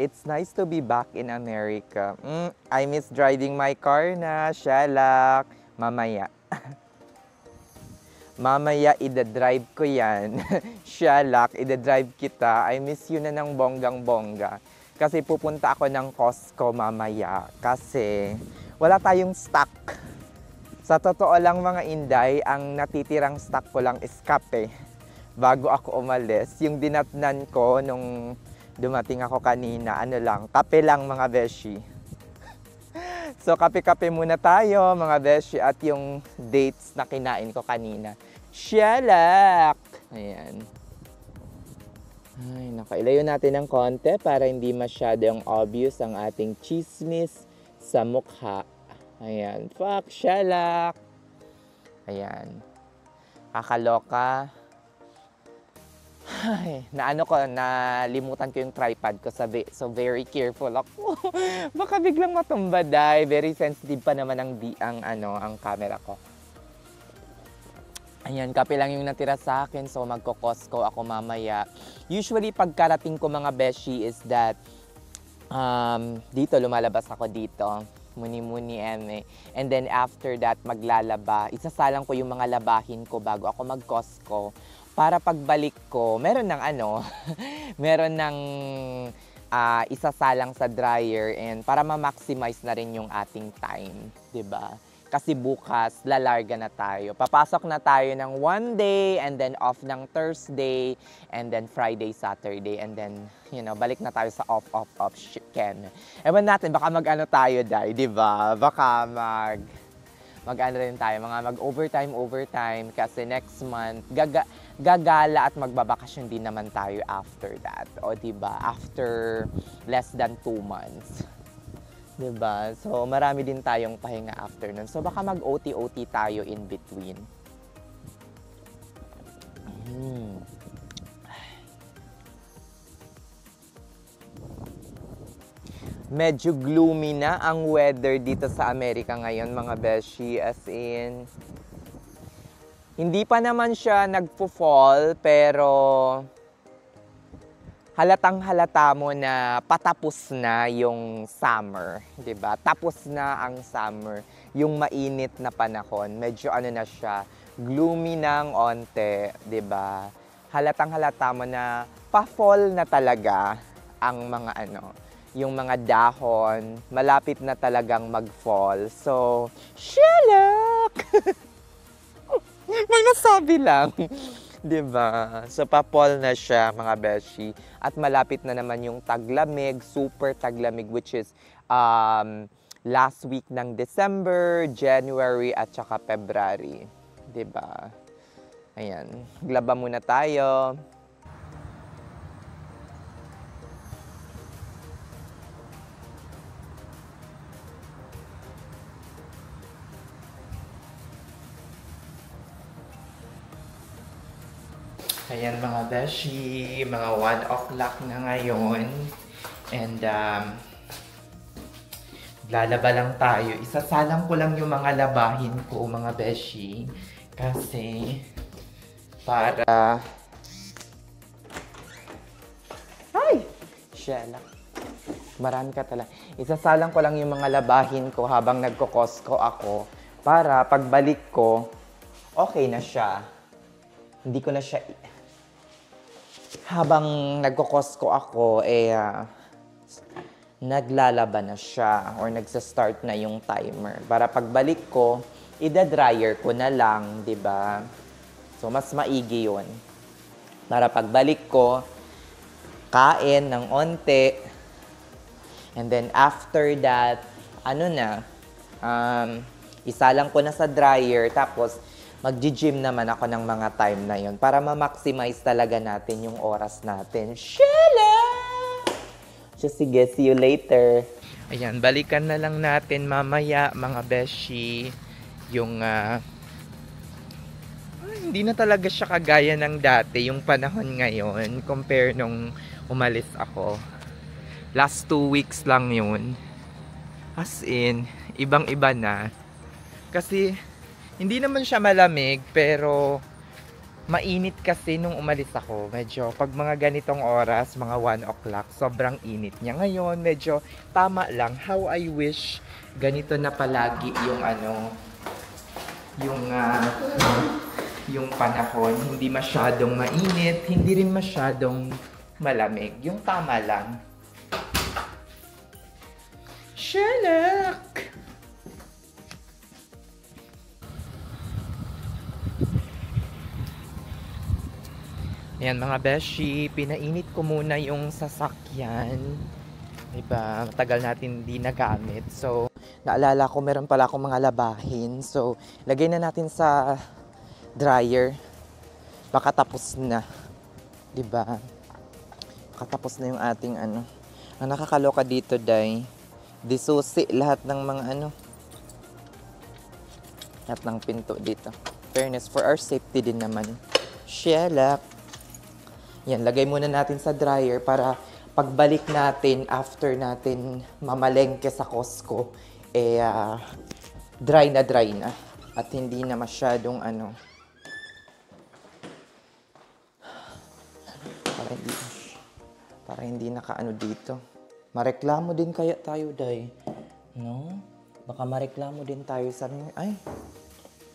It's nice to be back in America. I miss driving my car na, Shalak. Mamaya. Mamaya, ida-drive ko yan. Shalak, ida-drive kita. I miss you na ng bonggang-bongga. Kasi pupunta ako ng Costco mamaya. Kasi wala tayong stock. Sa totoo lang mga Inday, ang natitirang stock ko lang is kape. Bago ako umalis, yung dinatnan ko nung dumating ako kanina, ano lang, kape lang mga beshi. So kape-kape muna tayo mga beshi at yung dates na kinain ko kanina. Shalak! Ayan. Ay, nakailayo natin ng konti para hindi masyadong obvious ang ating chismis sa mukha. Ayan. Fuck, shalak! Ayan. Kakaloka. Ay, nalimutan ko yung tripod ko, so very careful ako. Baka biglang matumba dahil very sensitive pa naman ang camera ko. Ayan, kape lang yung natira sa akin, so magko-Costco ako mamaya. Usually, pagkarating ko mga beshi is that, dito, lumalabas ako dito. Muni-muni, eme. And then after that, maglalaba. Isasalang ko yung mga labahin ko bago ako mag-Costco. Para pagbalik ko, meron ng meron ng isasalang sa dryer and para ma-maximize na rin yung ating time, 'di ba? Kasi bukas, lalarga na tayo. Papasok na tayo ng 1 day and then off ng Thursday and then Friday, Saturday and then, balik na tayo sa off, Ken. Ewan natin, baka mag-ano tayo, Day, 'di ba? Baka mag-ano rin tayo, mag-overtime kasi next month, gagala at magbabakasyon din naman tayo after that. O diba? After less than 2 months. Diba? So marami din tayong pahinga after nun. So baka mag-OT-OT tayo in between. Medyo gloomy na ang weather dito sa Amerika ngayon mga beshi, as in hindi pa naman siya nagpo-fall pero halatang halata mo na patapos na yung summer, 'di ba? Tapos na ang summer, yung mainit na panahon, medyo na siya, gloomy ng onte, 'di ba? Halatang halata mo na pa-fall na talaga ang mga yung mga dahon, malapit na talagang mag-fall. So, shalak! May nasabi lang. 'Di ba? So, pa-fall na siya, mga beshi. At malapit na naman yung taglamig, super taglamig, which is last week ng December, January, at saka February. 'Di ba? Ayan. Glaba muna tayo. Ayan mga beshi, mga 1 o'clock na ngayon. And lalaba lang tayo. Isasalang ko lang yung mga labahin ko mga beshi. Kasi para... Ay! Shela. Marami ka talaga. Isasalang ko lang yung mga labahin ko habang nagko-Costco ako. Para pagbalik ko, okay na siya. Hindi ko na siya... Habang nagko-Costco ako, naglalaba na siya or nagsa-start na yung timer. Para pagbalik ko, ida-dryer ko na lang, 'di ba? So, mas maigi yun. Para pagbalik ko, kain ng onte. And then after that, isalang ko na sa dryer. Tapos, mag-gym naman ako ng mga time na yon para ma-maximize talaga natin yung oras natin. Shala! So, sige, see you later. Ayan, balikan na lang natin mamaya, mga beshi. Yung, hindi na talaga siya kagaya ng dati, yung panahon ngayon, compare nung umalis ako. Last 2 weeks lang yun. As in, ibang-iba na. Kasi, hindi naman siya malamig, pero Mainit kasi nung umalis ako. Medyo pag mga ganitong oras, mga 1 o'clock, sobrang init niya. Ngayon, medyo tama lang. How I wish ganito na palagi yung ano, yung yung panahon. Hindi masyadong mainit, hindi rin masyadong malamig. Yung tama lang. Sherlock! Ayan mga beshi, pinainit ko muna yung sasakyan. Diba, tagal natin di nagamit. So, naalala ko meron pala akong mga labahin. So, lagay na natin sa dryer. Baka tapos na. Diba? Baka tapos na yung ating ano. Ang nakakaloka dito, day, disusi lahat ng mga ano. Lahat ng pinto dito. Fairness, for our safety din naman. Shelak. Yan, lagay muna natin sa dryer para pagbalik natin after natin mamalengke sa Costco, dry na at hindi na masyadong ano, para hindi nakaano dito. Mareklamo din kaya tayo, day, no? Baka mareklamo din tayo sa ay,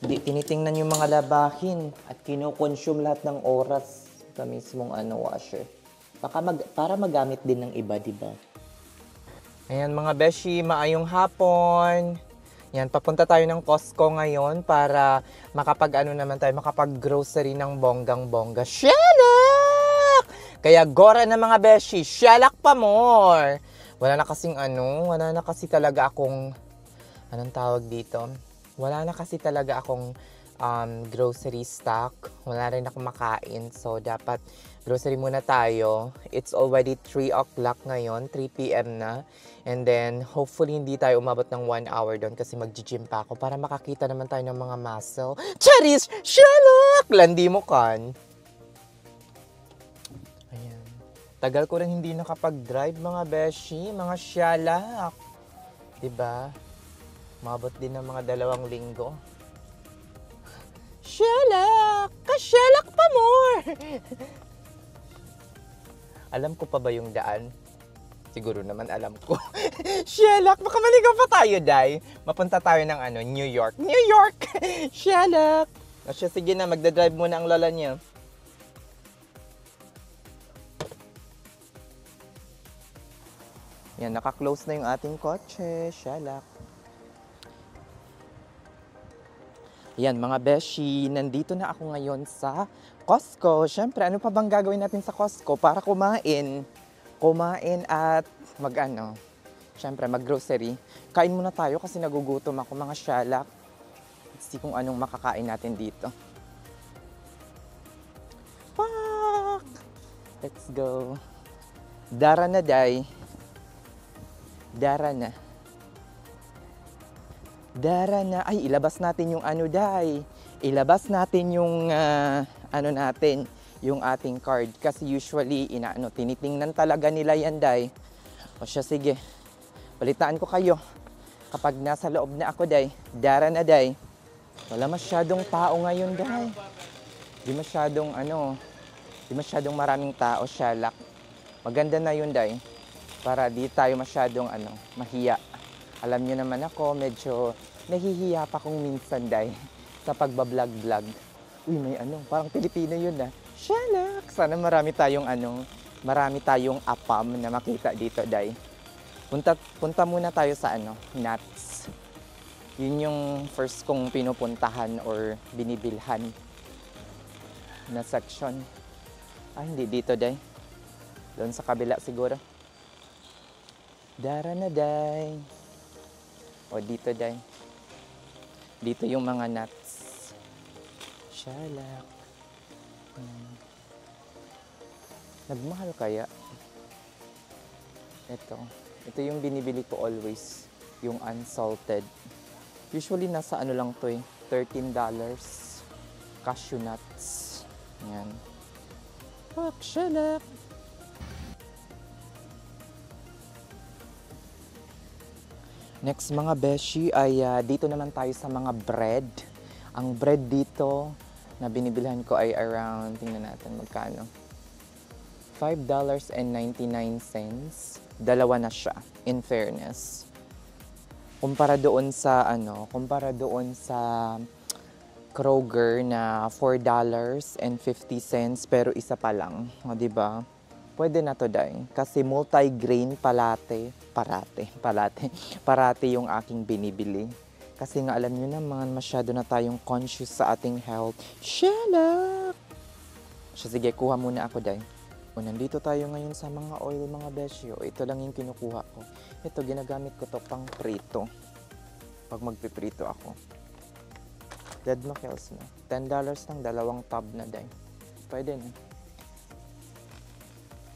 di tinitingnan yung mga labahin at kino-consume lahat ng oras sa mismong ano, washer. Para magamit din ng iba, diba? Ayan mga beshi, maayong hapon. Yan, papunta tayo ng Costco ngayon para makapag-ano naman tayo, makapag-grocery ng bonggang-bongga. Shelak! Kaya gora na mga beshi, shelak pa more! Wala na kasi talaga akong, anong tawag dito? Wala na kasi talaga akong grocery stock. Wala rin ako makain. So, dapat grocery muna tayo. It's already 3 o'clock ngayon. 3 p.m. na. And then, hopefully, hindi tayo umabot ng 1 hour doon kasi mag-gym pa ako para makakita naman tayo ng mga muscle. Charis! Shalak! Landi mo kan. Ayan. Tagal ko rin hindi nakapag-drive mga beshi, mga shalak. Diba? Umabot din ng mga 2 linggo. Shelak! Ka-shelak pa more! Alam ko pa ba yung daan? Siguro naman alam ko. Shelak! Baka maligaw pa tayo, day. Mapunta tayo ng ano, New York. New York! Shelak! O siya, sige na, magdadrive muna ang lola niya. Yan, naka-close na yung ating kotse. Shelak. Yan mga beshi, nandito na ako ngayon sa Costco. Siyempre, ano pa bang gagawin natin sa Costco para kumain? Kumain at mag-ano? Siyempre, mag-grocery. Kain muna tayo kasi nagugutom ako mga shalak. Let's see kung anong makakain natin dito. Fuck! Let's go. Dara na, day. Dara na. Dara na. Ay, ilabas natin yung ano, day. Ilabas natin yung, ano natin, yung ating card. Kasi usually, tinitingnan talaga nila yan, day. O siya, sige. Balitaan ko kayo. Kapag nasa loob na ako, day. Dara na, day. Wala masyadong tao ngayon, day. Di masyadong maraming tao, shalak. Maganda na yun, day. Para di tayo masyadong, mahiya. Alam nyo naman ako, medyo nahihiya pa kung minsan, day, sa pagbablog-vlog. Uy, may parang Pilipino yun, Shalak! Sana marami tayong apam na makita dito, day. Punta muna tayo sa nuts. Yun yung first kong pinupuntahan or binibilhan na section. Hindi dito, day. Doon sa kabila siguro. Dara na, day. O dito, day. Dito yung mga nuts. Shalak. Nagmahal kaya? Ito yung binibili ko always. Yung unsalted. Usually nasa lang to $13. Cashew nuts. Yan. Fuck, shalak. Next mga beshi ay dito naman tayo sa mga bread. Ang bread dito, na binibilhan ko ay around, tingnan natin magkano. $5.99. Dalawa na siya, in fairness. Kumpara doon sa Kroger na $4.50 pero isa pa lang, o, diba? Pwede na to, day. Kasi multi-grain parate yung aking binibili. Kasi nga alam nyo naman, masyado na tayong conscious sa ating health. Shalak! So sige, kuha muna ako, day. O, nandito tayo ngayon sa mga oil, mga besyo. Ito lang yung kinukuha ko. Ito, ginagamit ko to pang prito. Pag magpiprito ako. Dead Mackerels na. $10 lang, dalawang tub na, day. Pwede na.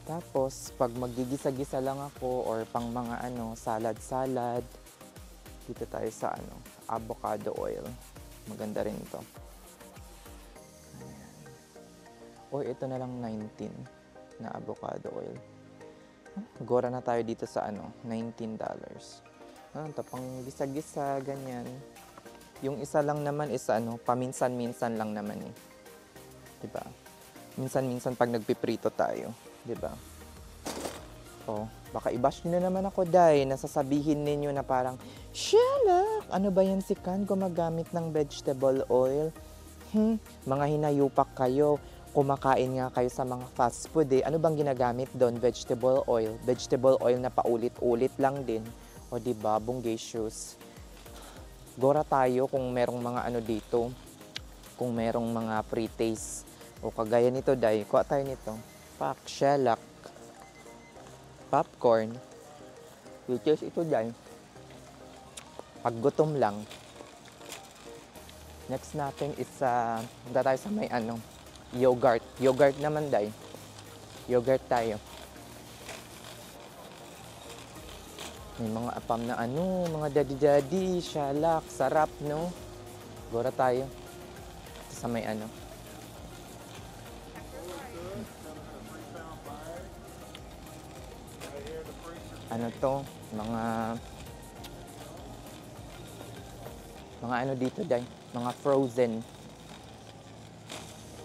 Tapos, pag magigisa-gisa lang ako or pang mga salad-salad, dito tayo sa avocado oil. Maganda rin to. Ayan. Or ito na lang 19 na avocado oil. Gora na tayo dito sa $19. Ito pang gisa-gisa, ganyan. Yung isa lang naman is paminsan-minsan lang naman eh. 'Di ba? Minsan-minsan pag nagpiprito tayo, 'di ba? Oh, baka i-bash niyo na naman ako, day. Nasasabihin ninyo na parang, "Shalak, ano ba yan si Kan gumagamit ng vegetable oil?" Mga hinayupak kayo. Kumakain nga kayo sa mga fast food eh. Ano bang ginagamit doon? Vegetable oil. Vegetable oil na paulit-ulit lang din. O 'di ba, bungacious. Gora tayo kung merong mga dito, kung merong mga pre-taste. O kagaya nito, day, kuha tayo nito. Shellac, popcorn, which is ito, day. Pag gutom lang. Next natin is, punta tayo sa may yogurt. Yogurt naman, day. Yogurt tayo. May mga apam na mga daddy-daddy, shalak, sarap, no? Gora tayo. Ito sa may to, mga dito, day, mga frozen.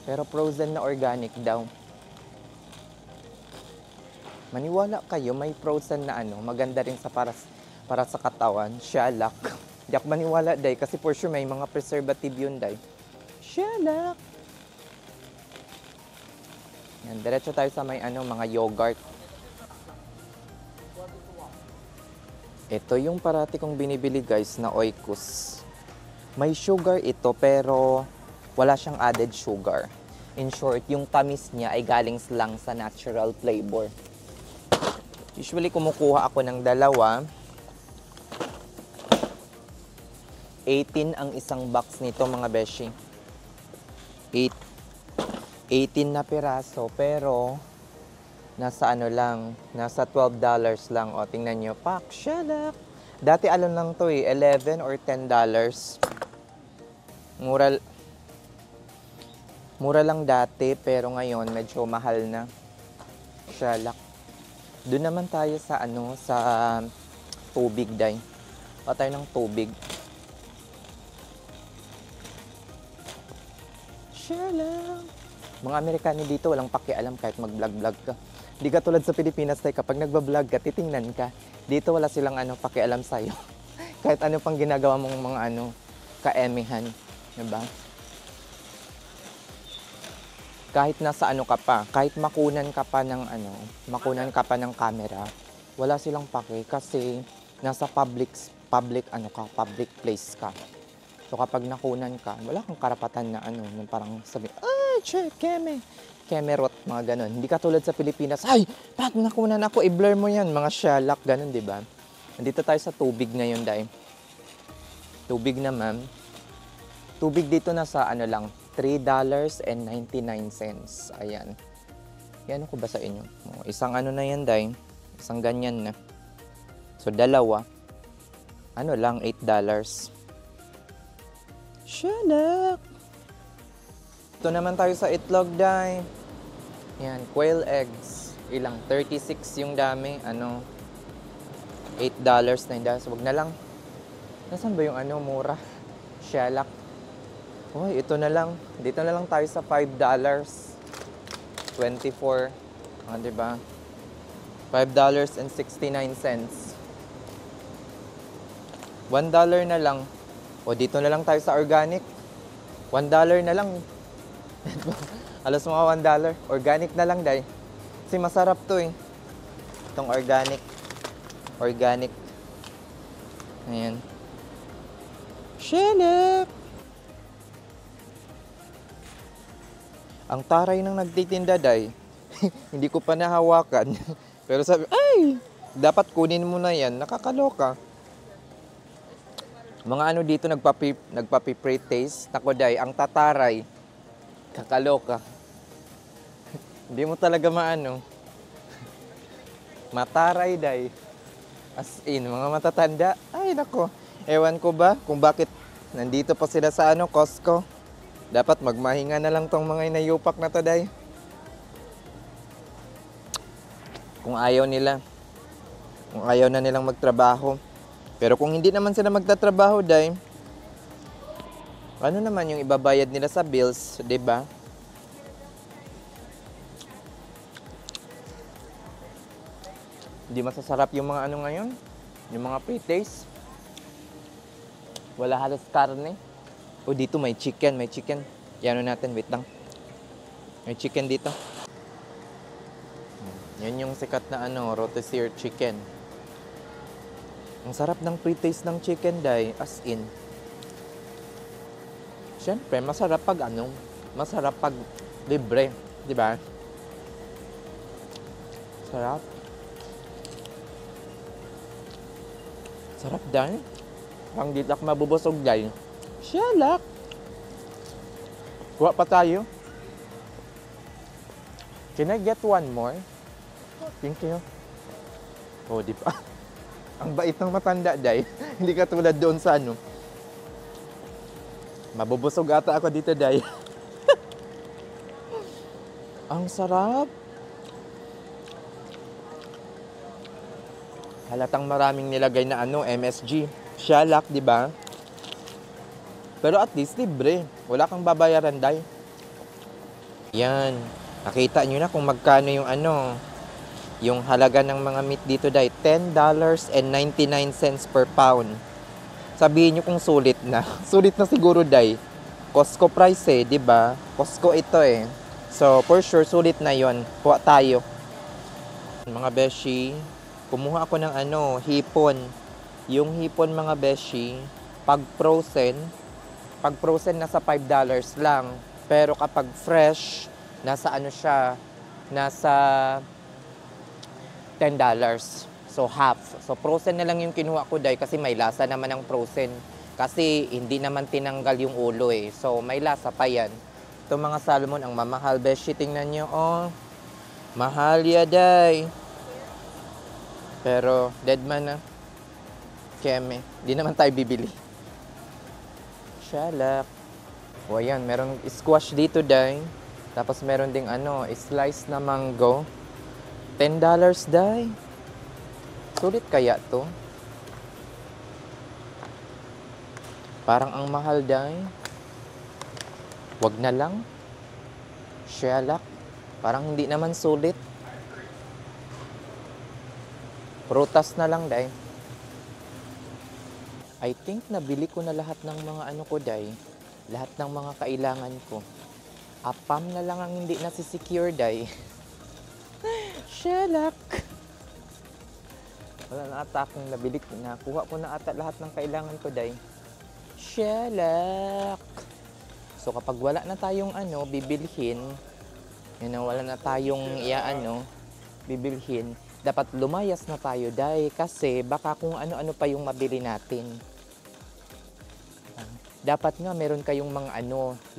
Pero frozen na organic daw. Maniwala kayo, may frozen na maganda rin para sa katawan, shalak. Di ako maniwala, day, kasi for sure may mga preservative yun, day. Shalak! Yan, diretso tayo sa may mga yogurt. Ito yung parati kong binibili, guys, na Oikos. May sugar ito pero wala siyang added sugar. In short, yung tamis niya ay galing lang sa natural flavor. Usually, kumukuha ako ng dalawa. 18 ang isang box nito, mga beshi. 18 na piraso, pero nasa nasa $12 lang. O, tingnan nyo, pak, shalak. Dati lang to eh, $11 or $10. Mura lang dati, pero ngayon medyo mahal na. Shalak. Doon naman tayo sa sa tubig, day. O tayo ng tubig. Shalak. Mga Amerikano dito walang pakialam kahit mag-vlog-vlog ka. Di ka tulad sa Pilipinas, tay, kapag nagba-vlog ka, titingnan ka. Dito wala silang pakialam sa'yo. Kahit ano pang ginagawa mong mga kaemihan. Diba? Kahit nasa ka pa, kahit makunan ka pa ng camera, wala silang pake kasi nasa public place ka. So kapag nakunan ka, wala kang karapatan na parang sabi, "Ay, che, kemerot," mga ganun. Hindi ka tulad sa Pilipinas, "Ay, pat nakunan ako, i-blur mo yan," mga shalak, ganun, di ba? Nandito tayo sa tubig ngayon, day. Tubig naman. Tubig dito nasa lang, $3.99. Ayan. Yan ko ba sa inyo? Isang na yan, day. Isang ganyan na. So, dalawa. Lang, $8. Shalak! Ito naman tayo sa itlog, day. Yan, quail eggs. Ilang? 36 yung dami. $8, $9. Wag na lang. Nasaan ba yung mura? Shalak. Hoy, ito na lang. Dito na lang tayo sa $5. 24. Ah, di ba? $5.69. $1 na lang. O dito na lang tayo sa organic. $1 na lang. Alas mga $1. Organic na lang, day. Kasi masarap to eh. Itong organic. Organic. Ayan. Shilip! Ang taray ng nagtitinda, day. Hindi ko pa nahawakan. Pero sabi, ay! Dapat kunin mo na yan. Nakakaloka. Mga ano dito nagpapi-pre-taste. Nako, day, ang tataray. Kakaloka. Hindi mo talaga maano. Mataray, day. As in, mga matatanda. Ay, nako. Ewan ko ba kung bakit nandito pa sila sa ano, Costco. Dapat magmahinga na lang tong mga inayupak na to, day. Kung ayaw nila. Kung ayaw na nilang magtrabaho. Pero kung hindi naman sila magtatrabaho, day, ano naman yung ibabayad nila sa bills, 'di ba? Hindi masasarap yung mga ano ngayon, yung mga pre-taste. Wala halos karne. O dito may chicken. Yan natin, wait lang. May chicken dito. Yan yung sikat na ano, rotisserie chicken. Ang sarap ng pre-taste ng chicken, day, as in. Siyempre, masarap pag ano, masarap pag libre, di ba? Sarap. Sarap, day. Pang di ako mabubusog, day. Shalak. Kuha pa tayo. Can I get one more? Thank you. Oh, di ba? Ang bait ng matanda, day. Hindi ka tulad doon sa ano. Mabubusog ata ako dito, day. Ang sarap. Halatang maraming nilagay na ano, MSG. Shalak, di ba? Pero at least libre. Wala kang babayaran, day. Yan. Nakita nyo na kung magkano yung ano, yung halaga ng mga meat dito, day. $10.99 per pound. Sabihin nyo kung sulit na. Sulit na siguro, day. Costco price eh, di ba? Costco ito eh. So, for sure, sulit na yon. Kuha tayo. Mga beshi, kumuha ako ng ano, hipon. Yung hipon, mga beshi, pag frozen nasa $5 lang. Pero kapag fresh, nasa ano siya, nasa $10. So, half. So, frozen na lang yung kinuha ko, day, kasi may lasa naman ang frozen. Kasi hindi naman tinanggal yung ulo eh. So, may lasa pa yan. Ito mga salmon, ang mamahal, beshi. Tingnan nyo, oh. Mahal ya, day. Pero, dead man na. Keme. Di naman tayo bibili. Shalak. O, ayan. Meron squash dito, day. Tapos, meron ding ano, slice na mango. $10, day. Sulit kaya to? Parang ang mahal, day. Wag na lang. Shalak. Parang hindi naman sulit. Prutas na lang, day. I think nabili ko na lahat ng mga ano ko, day. Lahat ng mga kailangan ko. Apam na lang ang hindi nasisecure, day. Shalak. Wala na ata akong nabili. Nakuha ko na ata lahat ng kailangan ko, day. Shalak. So kapag wala na tayong ano, bibilhin, wala na tayong bibilhin, dapat lumayas na tayo, day. Kasi baka kung ano-ano pa yung mabili natin. Dapat nga meron kayong mga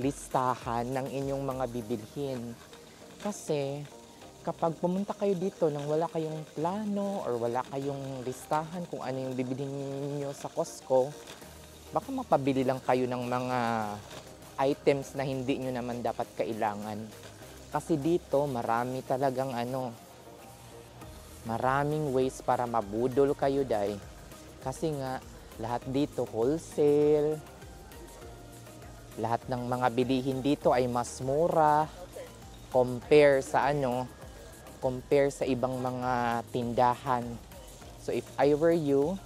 listahan ng inyong mga bibilhin. Kasi kapag pumunta kayo dito nang wala kayong plano or wala kayong listahan kung ano yung bibilhin niyo sa Costco, baka mapabili lang kayo ng mga items na hindi nyo naman dapat kailangan. Kasi dito marami talagang maraming ways para mabudol kayo, day. Kasi nga lahat dito wholesale. Lahat ng mga bilihin dito ay mas mura compare sa compare sa ibang mga tindahan. So if I were you,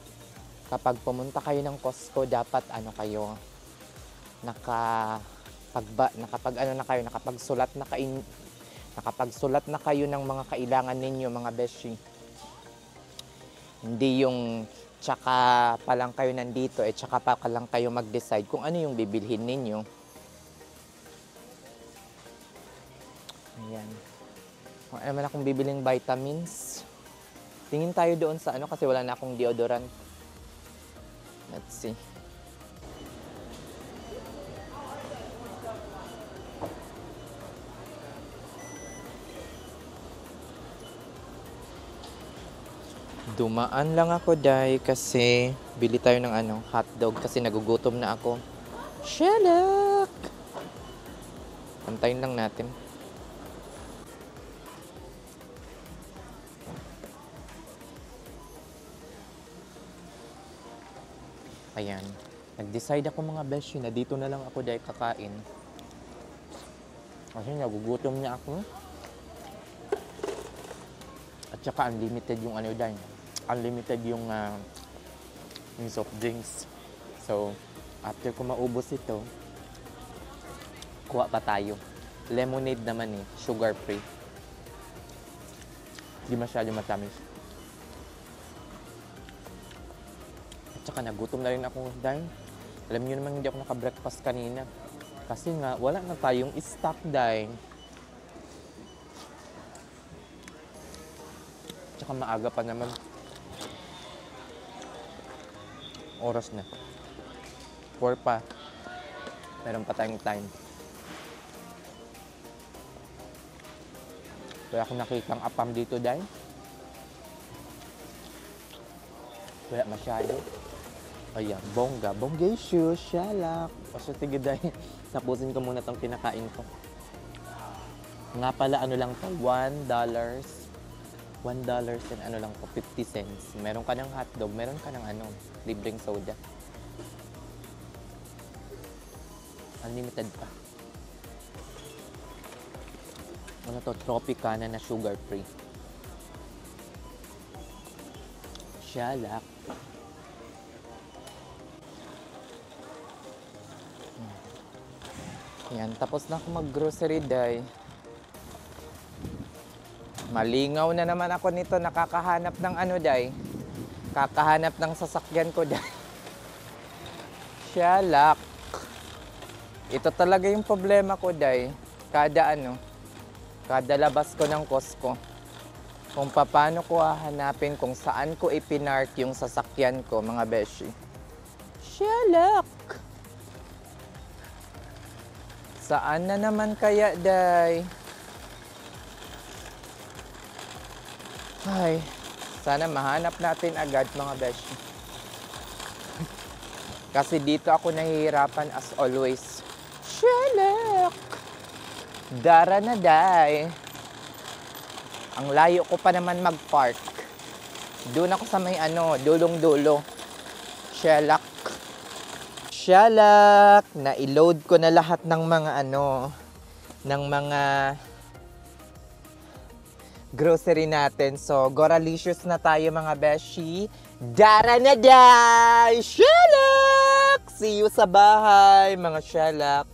kapag pumunta kayo ng Costco, dapat nakapagsulat na kayo ng mga kailangan ninyo, mga beshi. Hindi yung tsaka pa lang kayo nandito, tsaka pa lang kayo mag-decide kung ano yung bibilhin ninyo. Ayan. Kung ano man akong bibiling vitamins, tingin tayo doon sa kasi wala na akong deodorant. Let's see. Dumaan lang ako dahil kasi bili tayo ng hotdog kasi nagugutom na ako. Shelak! Antayin lang natin. Ayan. Nag-decide ako mga beshi na dito na lang ako dahil kakain. Kasi nagugutom na ako. At saka unlimited yung dahil. Unlimited yung soft drinks. So, after ko maubos ito, kuha pa tayo. Lemonade naman sugar free. Hindi masyado matamis. At saka nagutom na rin ako dahil alam niyo naman hindi ako naka-breakfast kanina. Kasi nga, wala na tayong stock dahil. At saka maaga pa naman. Oras na. 4 pa. Meron pa tayong time. Wala akong nakitang apam dito dahil. Wala masyado. Ayan, bongga. Bonggacious, shalak. O siya, sige dahil. Tapusin ko muna itong kinakain ko. Nga pala, lang to? $1. $1 and lang po, 50 cents. Meron ka ng hotdog, meron ka ng libreng soda. Unlimited pa. Tropicana na sugar free. Shalak. Yan, tapos na ako mag-grocery day. Malingaw na naman ako nito, nakakahanap ng day. Kakahanap ng sasakyan ko day. Shalak. Ito talaga yung problema ko day. Kada labas ko ng Costco. Kung paano ko hahanapin kung saan ko ipinark yung sasakyan ko, mga beshi. Shalak. Saan na naman kaya day? Ay, sana mahanap natin agad mga beshi. Kasi dito ako nahihirapan as always. Shalak! Dara na day. Ang layo ko pa naman mag-park. Doon ako sa may dulong-dulo. Shalak. Shalak! Na-load ko na lahat ng mga ng mga grocery natin. So, Goralicious na tayo mga beshi. Dara na day! Shalak! See you sa bahay mga shalak.